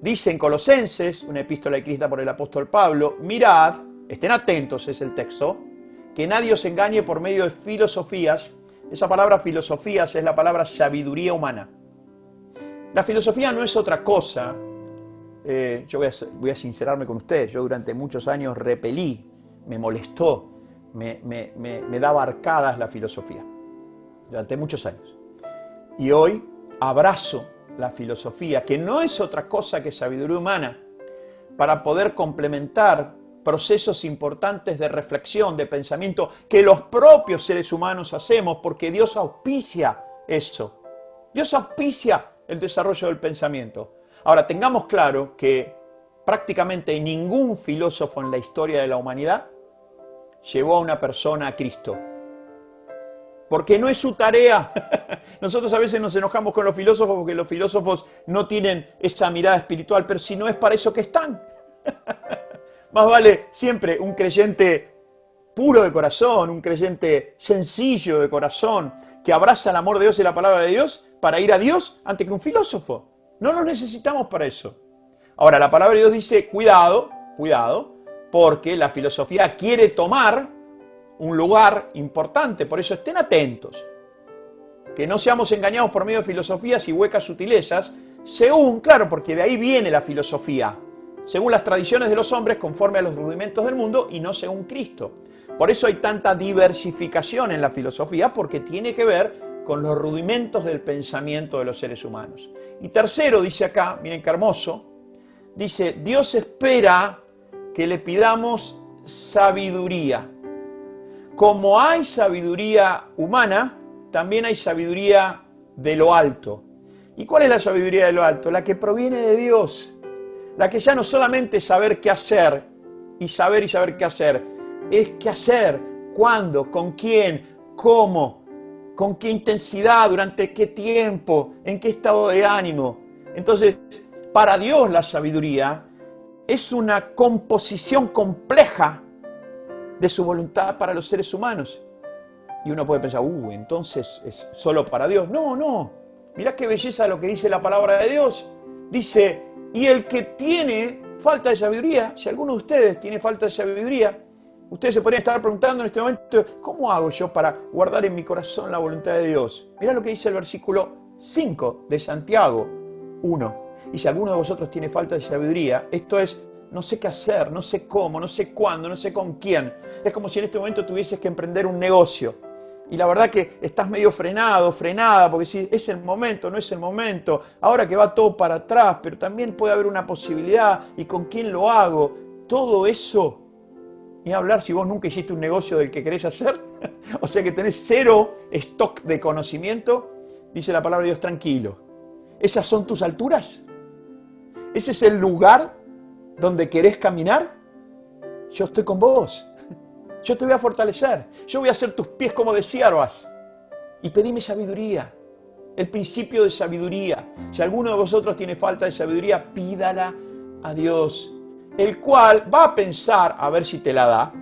Dice en Colosenses, una epístola escrita por el apóstol Pablo, mirad, estén atentos, es el texto, que nadie os engañe por medio de filosofías. Esa palabra filosofías es la palabra sabiduría humana. La filosofía no es otra cosa. Yo voy a sincerarme con ustedes. Yo durante muchos años repelí, me molestó, me daba arcadas la filosofía. Durante muchos años. Y hoy abrazo la filosofía, que no es otra cosa que sabiduría humana, para poder complementar procesos importantes de reflexión, de pensamiento, que los propios seres humanos hacemos, porque Dios auspicia eso. Dios auspicia el desarrollo del pensamiento. Ahora, tengamos claro que prácticamente ningún filósofo en la historia de la humanidad llevó a una persona a Cristo. Porque no es su tarea. Nosotros a veces nos enojamos con los filósofos porque los filósofos no tienen esa mirada espiritual, pero si no es para eso que están. Más vale siempre un creyente puro de corazón, un creyente sencillo de corazón, que abraza el amor de Dios y la palabra de Dios para ir a Dios antes que un filósofo. No lo necesitamos para eso. Ahora, la palabra de Dios dice, cuidado, cuidado, porque la filosofía quiere tomar un lugar importante, por eso estén atentos. Que no seamos engañados por medio de filosofías y huecas sutilezas, según, claro, porque de ahí viene la filosofía, según las tradiciones de los hombres, conforme a los rudimentos del mundo y no según Cristo. Por eso hay tanta diversificación en la filosofía, porque tiene que ver con los rudimentos del pensamiento de los seres humanos. Y tercero, dice acá, miren qué hermoso, dice, Dios espera que le pidamos sabiduría. Como hay sabiduría humana, también hay sabiduría de lo alto. ¿Y cuál es la sabiduría de lo alto? La que proviene de Dios. La que ya no solamente es saber qué hacer y saber qué hacer, es qué hacer, cuándo, con quién, cómo, con qué intensidad, durante qué tiempo, en qué estado de ánimo. Entonces, para Dios la sabiduría es una composición compleja de su voluntad para los seres humanos. Y uno puede pensar, entonces es solo para Dios. No, no. Mirá qué belleza lo que dice la palabra de Dios. Dice, y el que tiene falta de sabiduría, si alguno de ustedes tiene falta de sabiduría, ustedes se podrían estar preguntando en este momento, ¿cómo hago yo para guardar en mi corazón la voluntad de Dios? Mirá lo que dice el versículo 5 de Santiago 1. Y si alguno de vosotros tiene falta de sabiduría, esto es, no sé qué hacer, no sé cómo, no sé cuándo, no sé con quién. Es como si en este momento tuvieses que emprender un negocio. Y la verdad que estás medio frenado, frenada, porque si es el momento, no es el momento. Ahora que va todo para atrás, pero también puede haber una posibilidad. ¿Y con quién lo hago? Todo eso. Ni hablar si vos nunca hiciste un negocio del que querés hacer. O sea que tenés cero stock de conocimiento. Dice la palabra de Dios, tranquilo. ¿Esas son tus alturas? ¿Ese es el lugar donde querés caminar? Yo estoy con vos. Yo te voy a fortalecer. Yo voy a hacer tus pies como de ciervas. Y pedime sabiduría. El principio de sabiduría. Si alguno de vosotros tiene falta de sabiduría, pídala a Dios. El cual va a pensar a ver si te la da.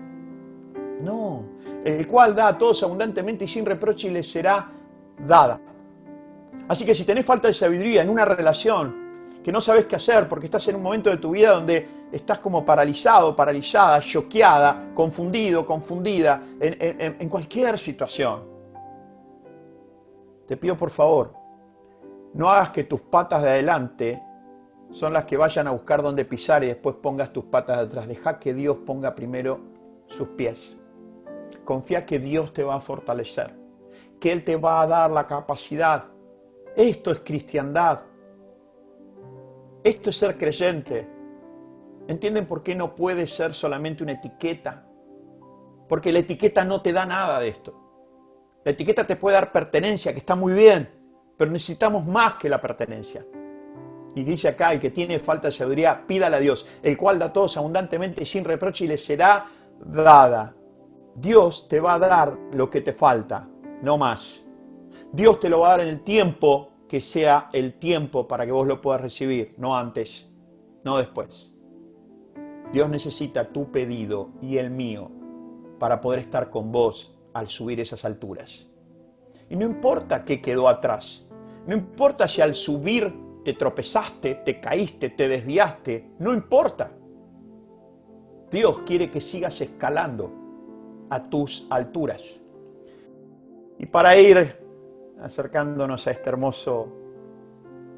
No. El cual da a todos abundantemente y sin reproche y les será dada. Así que si tenés falta de sabiduría en una relación, que no sabes qué hacer porque estás en un momento de tu vida donde estás como paralizado, paralizada, choqueada, confundido, confundida, en cualquier situación. Te pido por favor, no hagas que tus patas de adelante son las que vayan a buscar dónde pisar y después pongas tus patas de atrás. Deja que Dios ponga primero sus pies. Confía que Dios te va a fortalecer, que Él te va a dar la capacidad. Esto es cristiandad. Esto es ser creyente. ¿Entienden por qué no puede ser solamente una etiqueta? Porque la etiqueta no te da nada de esto. La etiqueta te puede dar pertenencia, que está muy bien, pero necesitamos más que la pertenencia. Y dice acá, el que tiene falta de sabiduría, pídale a Dios, el cual da a todos abundantemente y sin reproche y le será dada. Dios te va a dar lo que te falta, no más. Dios te lo va a dar en el tiempo que sea el tiempo para que vos lo puedas recibir, no antes, no después. Dios necesita tu pedido y el mío para poder estar con vos al subir esas alturas. Y no importa qué quedó atrás, no importa si al subir te tropezaste, te caíste, te desviaste, no importa. Dios quiere que sigas escalando a tus alturas. Y para ir acercándonos a este hermoso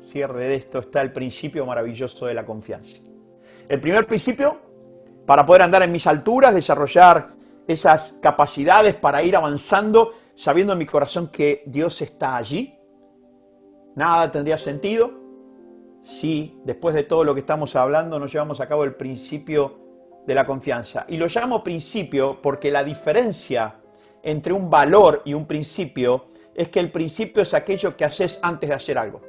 cierre de esto, está el principio maravilloso de la confianza. El primer principio, para poder andar en mis alturas, desarrollar esas capacidades para ir avanzando, sabiendo en mi corazón que Dios está allí. Nada tendría sentido si después de todo lo que estamos hablando no llevamos a cabo el principio de la confianza. Y lo llamo principio porque la diferencia entre un valor y un principio es que el principio es aquello que haces antes de hacer algo.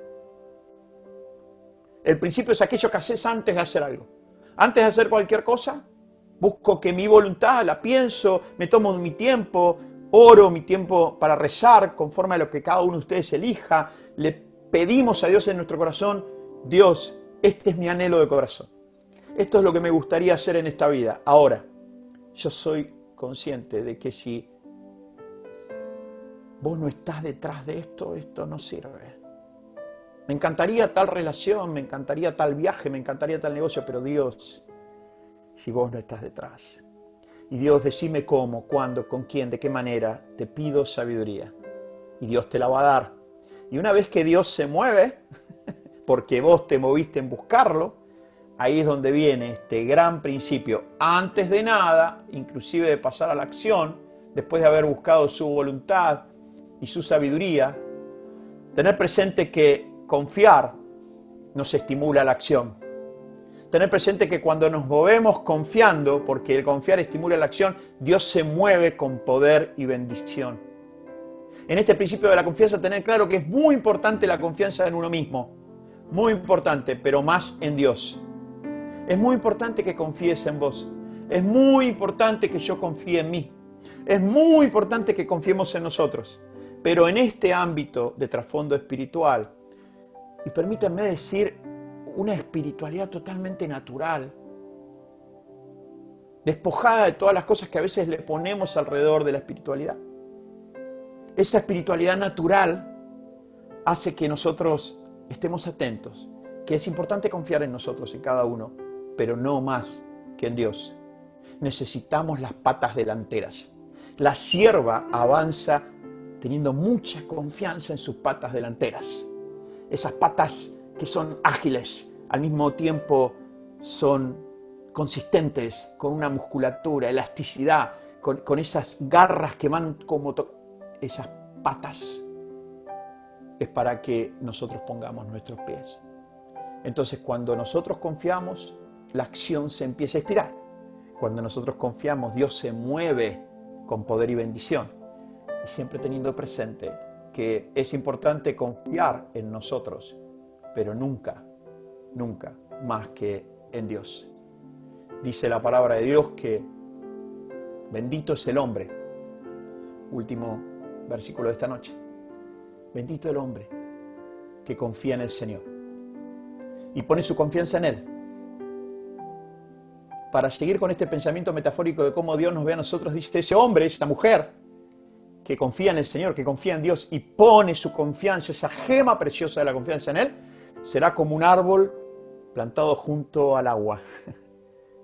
El principio es aquello que haces antes de hacer algo. Antes de hacer cualquier cosa, busco que mi voluntad, la pienso, me tomo mi tiempo, oro mi tiempo para rezar conforme a lo que cada uno de ustedes elija. Le pedimos a Dios en nuestro corazón, Dios, este es mi anhelo de corazón. Esto es lo que me gustaría hacer en esta vida. Ahora, yo soy consciente de que si vos no estás detrás de esto, esto no sirve. Me encantaría tal relación, me encantaría tal viaje, me encantaría tal negocio, pero Dios, si vos no estás detrás. Y Dios, decime cómo, cuándo, con quién, de qué manera, te pido sabiduría. Y Dios te la va a dar. Y una vez que Dios se mueve, porque vos te moviste en buscarlo, ahí es donde viene este gran principio. Antes de nada, inclusive de pasar a la acción, después de haber buscado su voluntad y su sabiduría, tener presente que confiar nos estimula la acción. Tener presente que cuando nos movemos confiando, porque el confiar estimula la acción, Dios se mueve con poder y bendición. En este principio de la confianza, tener claro que es muy importante la confianza en uno mismo. Muy importante, pero más en Dios. Es muy importante que confíes en vos. Es muy importante que yo confíe en mí. Es muy importante que confiemos en nosotros. Pero en este ámbito de trasfondo espiritual, y permítanme decir, una espiritualidad totalmente natural, despojada de todas las cosas que a veces le ponemos alrededor de la espiritualidad. Esa espiritualidad natural hace que nosotros estemos atentos, que es importante confiar en nosotros, en cada uno, pero no más que en Dios. Necesitamos las patas delanteras. La sierva avanza teniendo mucha confianza en sus patas delanteras. Esas patas que son ágiles, al mismo tiempo son consistentes, con una musculatura, elasticidad, con esas garras que van como esas patas. Es para que nosotros pongamos nuestros pies. Entonces, cuando nosotros confiamos, la acción se empieza a inspirar. Cuando nosotros confiamos, Dios se mueve con poder y bendición. Y siempre teniendo presente que es importante confiar en nosotros, pero nunca, nunca más que en Dios. Dice la palabra de Dios que bendito es el hombre. Último versículo de esta noche. Bendito el hombre que confía en el Señor y pone su confianza en Él. Para seguir con este pensamiento metafórico de cómo Dios nos ve a nosotros, dice ese hombre, esa mujer que confía en el Señor, que confía en Dios y pone su confianza, esa gema preciosa de la confianza en Él, será como un árbol plantado junto al agua,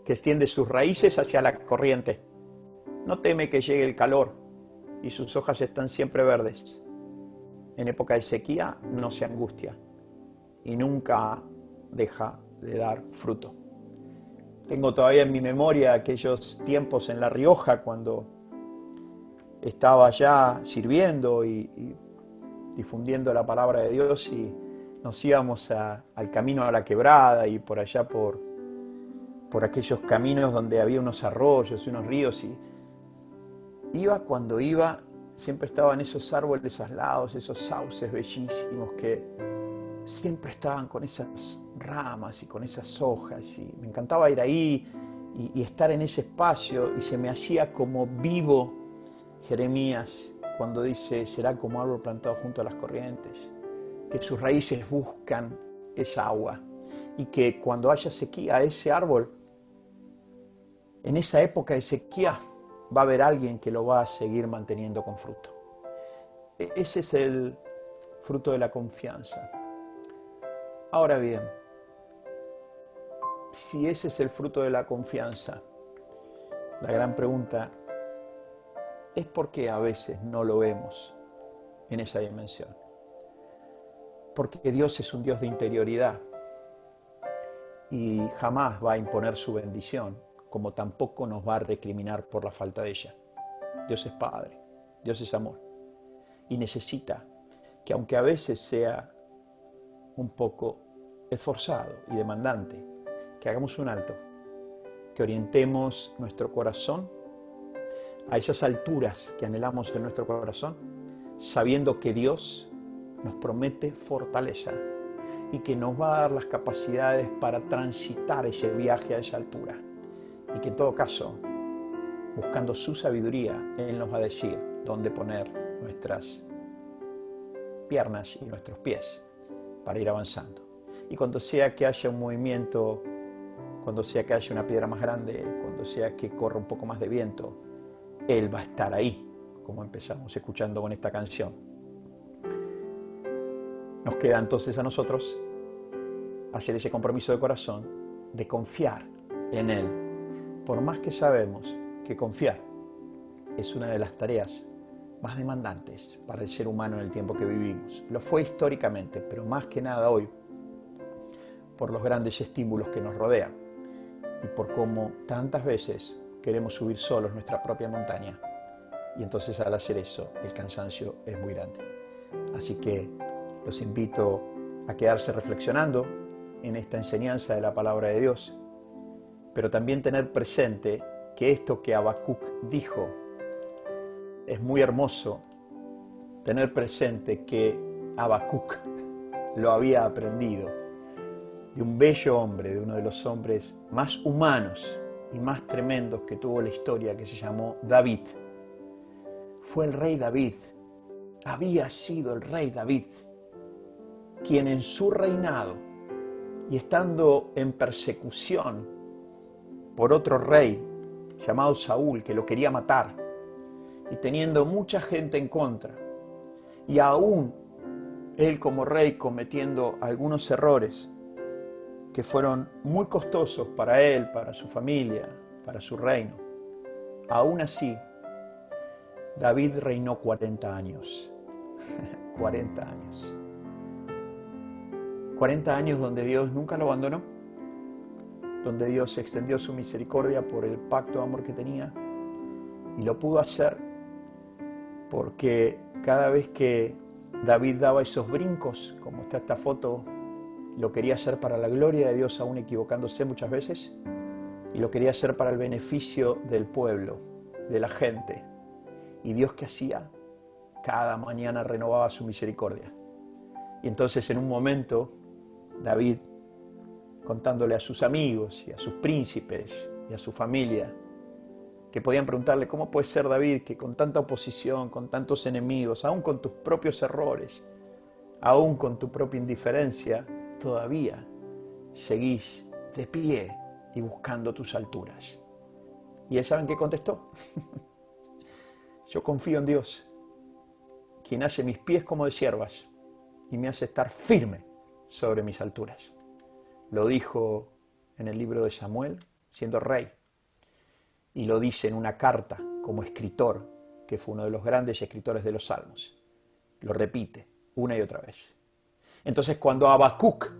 que extiende sus raíces hacia la corriente. No teme que llegue el calor y sus hojas están siempre verdes. En época de sequía no se angustia y nunca deja de dar fruto. Tengo todavía en mi memoria aquellos tiempos en La Rioja cuando estaba allá sirviendo y difundiendo la palabra de Dios y nos íbamos al camino a la quebrada y por allá por aquellos caminos donde había unos arroyos y unos ríos y cuando iba siempre estaban esos árboles aislados, esos sauces bellísimos que siempre estaban con esas ramas y con esas hojas y me encantaba ir ahí y estar en ese espacio y se me hacía como vivo Jeremías cuando dice será como árbol plantado junto a las corrientes, que sus raíces buscan esa agua y que cuando haya sequía ese árbol, en esa época de sequía va a haber alguien que lo va a seguir manteniendo con fruto. Ese es el fruto de la confianza. Ahora bien, si ese es el fruto de la confianza, la gran pregunta es por qué a veces no lo vemos en esa dimensión. Porque Dios es un Dios de interioridad y jamás va a imponer su bendición, como tampoco nos va a recriminar por la falta de ella. Dios es Padre, Dios es amor y necesita que aunque a veces sea un poco esforzado y demandante, que hagamos un alto, que orientemos nuestro corazón a esas alturas que anhelamos en nuestro corazón, sabiendo que Dios nos promete fortaleza y que nos va a dar las capacidades para transitar ese viaje a esa altura. Y que en todo caso, buscando su sabiduría, Él nos va a decir dónde poner nuestras piernas y nuestros pies para ir avanzando. Y cuando sea que haya un movimiento, cuando sea que haya una piedra más grande, cuando sea que corra un poco más de viento, Él va a estar ahí, como empezamos escuchando con esta canción. Nos queda entonces a nosotros hacer ese compromiso de corazón de confiar en Él, por más que sabemos que confiar es una de las tareas más demandantes para el ser humano en el tiempo que vivimos. Lo fue históricamente, pero más que nada hoy, por los grandes estímulos que nos rodean y por cómo tantas veces queremos subir solos nuestra propia montaña. Y entonces al hacer eso, el cansancio es muy grande. Así que los invito a quedarse reflexionando en esta enseñanza de la palabra de Dios, pero también tener presente que esto que Habacuc dijo es muy hermoso, tener presente que Habacuc lo había aprendido de un bello hombre, de uno de los hombres más humanos y más tremendos que tuvo la historia, que se llamó David. Fue el rey David, había sido el rey David, quien en su reinado y estando en persecución por otro rey llamado Saúl, que lo quería matar, y teniendo mucha gente en contra, y aún él como rey cometiendo algunos errores que fueron muy costosos para él, para su familia, para su reino, aún así, David reinó 40 años. 40 años. 40 años donde Dios nunca lo abandonó, donde Dios extendió su misericordia por el pacto de amor que tenía, y lo pudo hacer porque cada vez que David daba esos brincos, como está esta foto, lo quería hacer para la gloria de Dios, aún equivocándose muchas veces, y lo quería hacer para el beneficio del pueblo, de la gente. ¿Y Dios qué hacía? Cada mañana renovaba su misericordia. Y entonces en un momento, David, contándole a sus amigos y a sus príncipes y a su familia, que podían preguntarle, ¿cómo puede ser, David, que con tanta oposición, con tantos enemigos, aún con tus propios errores, aún con tu propia indiferencia, todavía seguís de pie y buscando tus alturas? ¿Y él saben qué contestó? Yo confío en Dios, quien hace mis pies como de ciervas y me hace estar firme sobre mis alturas. Lo dijo en el libro de Samuel, siendo rey, y lo dice en una carta como escritor, que fue uno de los grandes escritores de los Salmos. Lo repite una y otra vez. Entonces cuando a Habacuc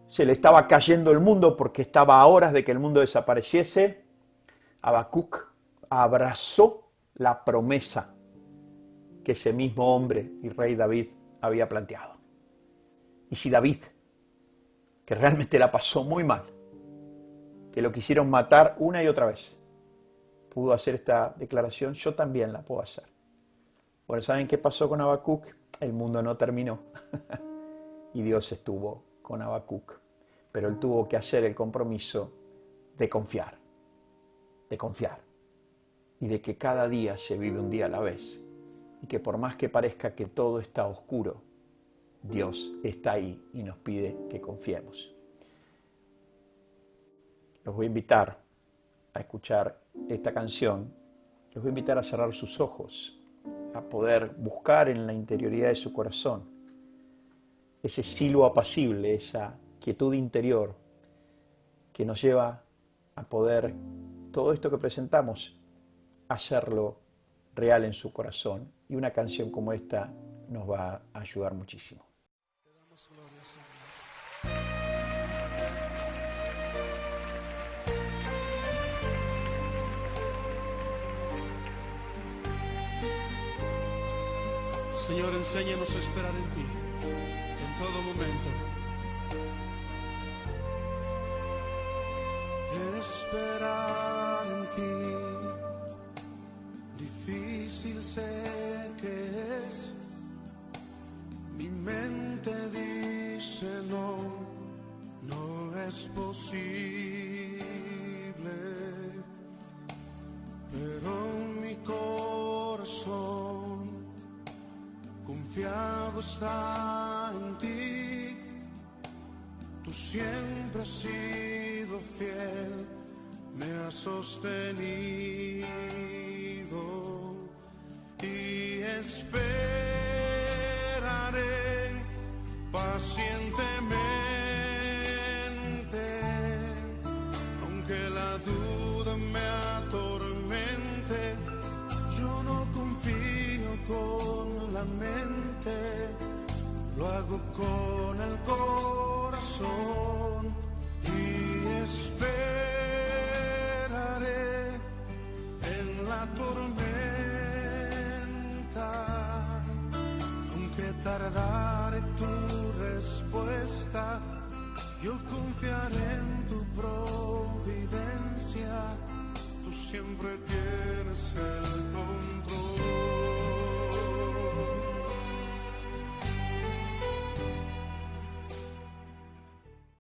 se le estaba cayendo el mundo porque estaba a horas de que el mundo desapareciese, Habacuc abrazó la promesa que ese mismo hombre y rey David había planteado. Y si David, que realmente la pasó muy mal, que lo quisieron matar una y otra vez, pudo hacer esta declaración, yo también la puedo hacer. Bueno, ¿saben qué pasó con Habacuc? El mundo no terminó y Dios estuvo con Habacuc, pero él tuvo que hacer el compromiso de confiar y de que cada día se vive un día a la vez y que por más que parezca que todo está oscuro, Dios está ahí y nos pide que confiemos. Los voy a invitar a escuchar esta canción, los voy a invitar a cerrar sus ojos, a poder buscar en la interioridad de su corazón ese silo apacible, esa quietud interior que nos lleva a poder todo esto que presentamos, hacerlo real en su corazón. Y una canción como esta nos va a ayudar muchísimo. Te damos gloria, Señor. Señor, enséñanos a esperar en ti, en todo momento. Esperar en ti, difícil sé que es. Mi mente dice no, no es posible, pero mi corazón confiado está en ti. Tú siempre has sido fiel, me has sostenido y esperaré pacientemente, aunque la duda me atormente, yo no confío con la mente, lo hago con el corazón y esperaré en la tormenta, aunque tardare tu respuesta, yo confiaré en tu providencia, tú siempre tienes el don